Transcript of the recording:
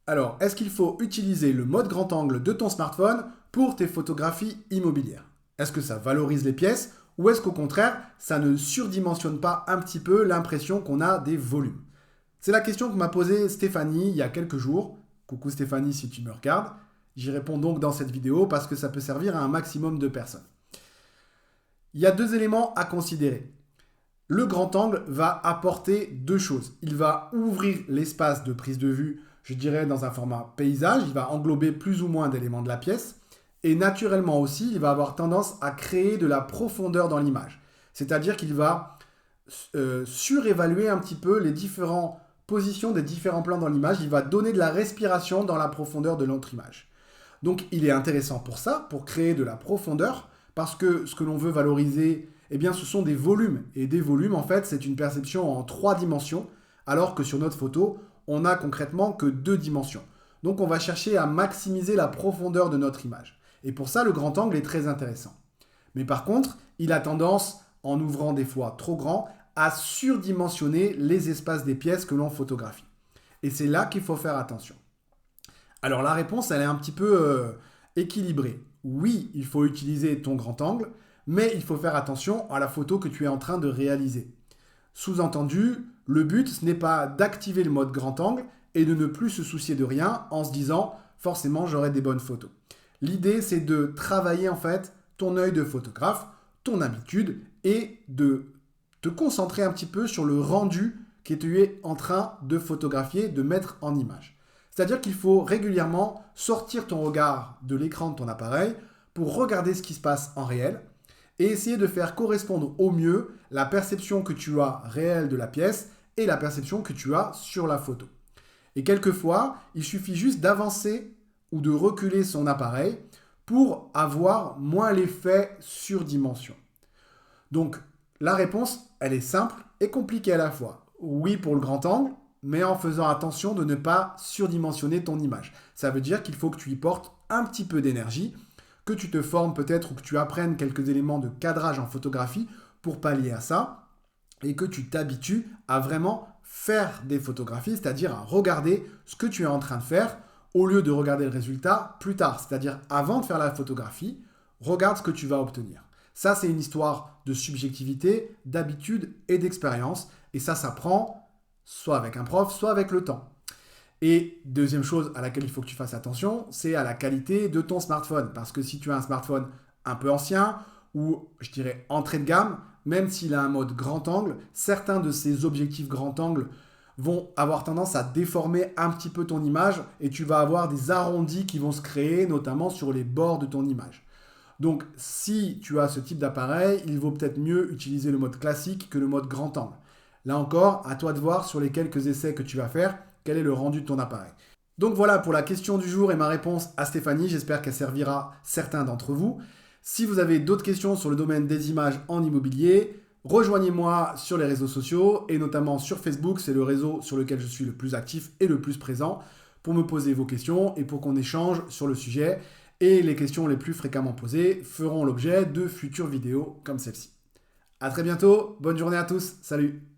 Alors, est-ce qu'il faut utiliser le mode grand angle de ton smartphone pour tes photographies immobilières? Est-ce que ça valorise les pièces ou est-ce qu'au contraire, ça ne surdimensionne pas un petit peu l'impression qu'on a des volumes? C'est la question que m'a posée Stéphanie il y a quelques jours. Coucou Stéphanie si tu me regardes. J'y réponds donc dans cette vidéo parce que ça peut servir à un maximum de personnes. Il y a deux éléments à considérer. Le grand angle va apporter deux choses. Il va ouvrir l'espace de prise de vue, je dirais, dans un format paysage. Il va englober plus ou moins d'éléments de la pièce. Et naturellement aussi, il va avoir tendance à créer de la profondeur dans l'image. C'est-à-dire qu'il va surévaluer un petit peu les différentes positions des différents plans dans l'image. Il va donner de la respiration dans la profondeur de notre image. Donc il est intéressant pour ça, pour créer de la profondeur, parce que ce que l'on veut valoriser, eh bien, ce sont des volumes. Et des volumes, en fait, c'est une perception en 3 dimensions, alors que sur notre photo, on n'a concrètement que 2 dimensions. Donc, on va chercher à maximiser la profondeur de notre image. Et pour ça, le grand angle est très intéressant. Mais par contre, il a tendance, en ouvrant des fois trop grand, à surdimensionner les espaces des pièces que l'on photographie. Et c'est là qu'il faut faire attention. Alors, la réponse, elle est un petit peu équilibrée. Oui, il faut utiliser ton grand angle, mais il faut faire attention à la photo que tu es en train de réaliser. Sous-entendu, le but, ce n'est pas d'activer le mode grand angle et de ne plus se soucier de rien en se disant « forcément, j'aurai des bonnes photos ». L'idée, c'est de travailler en fait ton œil de photographe, ton habitude et de te concentrer un petit peu sur le rendu que tu es en train de photographier, de mettre en image. C'est-à-dire qu'il faut régulièrement sortir ton regard de l'écran de ton appareil pour regarder ce qui se passe en réel et essayer de faire correspondre au mieux la perception que tu as réelle de la pièce et la perception que tu as sur la photo. Et quelquefois, il suffit juste d'avancer ou de reculer son appareil pour avoir moins l'effet surdimension. Donc, la réponse, elle est simple et compliquée à la fois. Oui pour le grand angle, mais en faisant attention de ne pas surdimensionner ton image. Ça veut dire qu'il faut que tu y portes un petit peu d'énergie, que tu te formes peut-être ou que tu apprennes quelques éléments de cadrage en photographie pour pallier à ça et que tu t'habitues à vraiment faire des photographies, c'est-à-dire à regarder ce que tu es en train de faire au lieu de regarder le résultat plus tard, c'est-à-dire avant de faire la photographie, regarde ce que tu vas obtenir. Ça, c'est une histoire de subjectivité, d'habitude et d'expérience et ça s'apprend soit avec un prof, soit avec le temps. Et deuxième chose à laquelle il faut que tu fasses attention, c'est à la qualité de ton smartphone. Parce que si tu as un smartphone un peu ancien ou je dirais entrée de gamme, même s'il a un mode grand angle, certains de ces objectifs grand angle vont avoir tendance à déformer un petit peu ton image et tu vas avoir des arrondis qui vont se créer, notamment sur les bords de ton image. Donc si tu as ce type d'appareil, il vaut peut-être mieux utiliser le mode classique que le mode grand angle. Là encore, à toi de voir sur les quelques essais que tu vas faire, quel est le rendu de ton appareil. Donc voilà pour la question du jour et ma réponse à Stéphanie. J'espère qu'elle servira certains d'entre vous. Si vous avez d'autres questions sur le domaine des images en immobilier, rejoignez-moi sur les réseaux sociaux et notamment sur Facebook. C'est le réseau sur lequel je suis le plus actif et le plus présent pour me poser vos questions et pour qu'on échange sur le sujet. Et les questions les plus fréquemment posées feront l'objet de futures vidéos comme celle-ci. À très bientôt. Bonne journée à tous. Salut.